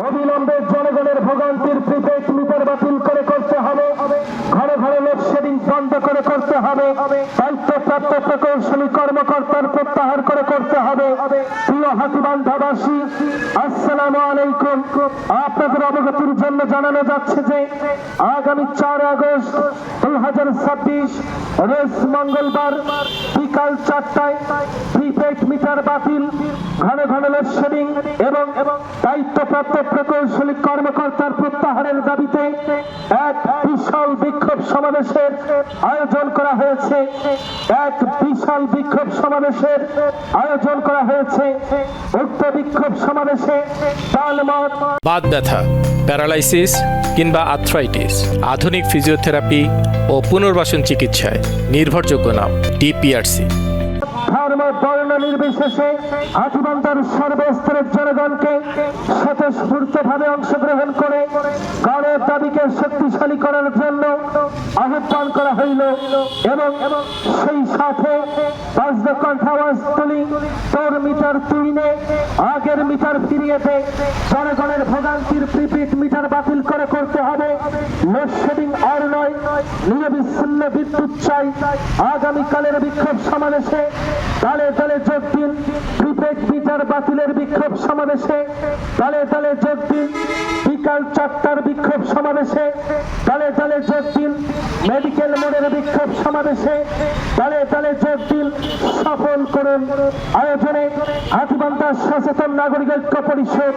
অবিলম্বে জনগণের ভোগান্তির প্রিপেড মিটার বাতিল করে করতে হবে, ঘরে ঘরে লোডশেডিং বন্ধ করে করতে হবে, দায়িত্বপ্রাপ্ত প্রকৌশলী কর্মকর্তার প্রত্যাহার করে করতে হবে। প্রিয় হাতীবান্ধাবাসী, আসসালামু আলাইকুম। আপনাদের অবগতির জন্য জানানো যাচ্ছে যে আগামী 4 আগস্ট 2026 রোজ মঙ্গলবার বিকাল 4টায় প্রিপেড মিটার বাতিল, ঘন ঘন লোডশেডিং এবং দায়িত্বপ্রাপ্ত প্রকৌশলী কর্মকর্তার প্রত্যাহারের দাবিতে এক বিশাল বিক্ষোভ সমাবেশের আয়োজন করা হয়েছে। উক্ত বিক্ষোভ সমাবেশে তালমত, বাত ব্যথা, প্যারালাইসিস কিংবা আর্থ্রাইটিস, আধুনিক ফিজিওথেরাপি ও পুনর্বাসন চিকিৎসায় নির্ভরযোগ্য নাম ডিপিআরসি। ধর্ম বর্ণ নির্বিশেষে হাতীবান্ধার সর্বস্তরের জনগণকে স্বতঃস্ফূর্তভাবে অংশগ্রহণ করে গণের দাবিকে শক্তিশালী করার জন্য আহ্বান করা হইল এবং সেই সাথে বজ্রকণ্ঠ আওয়াজ তুলি, তোর মিটার তুই নে, আগের মিটার ফিরিয়ে দে, জনগণের ভোগান্তির প্রিপেড মিটার বাতিল করে করতে হবে, লোডশেডিং আর নয়, নিরবিচ্ছিন্ন বিদ্যুৎ চাই। আগামীকালের বিক্ষোভ সমাবেশে দলে দলে যোগ দিন, প্রিপেড মিটার বাতিলের বিক্ষোভ সমাবেশে দলে দলে যোগ দিন, বিকাল 4টার বিক্ষোভ সমাবেশে দলে দলে যোগ দিন, মেডিকেল মোড়ের বিক্ষোভ সমাবেশে দলে দলে যোগ দিন, সফল করুন। আয়োজনে হাতীবান্ধা সচেতন নাগরিক ঐক্য পরিষদ।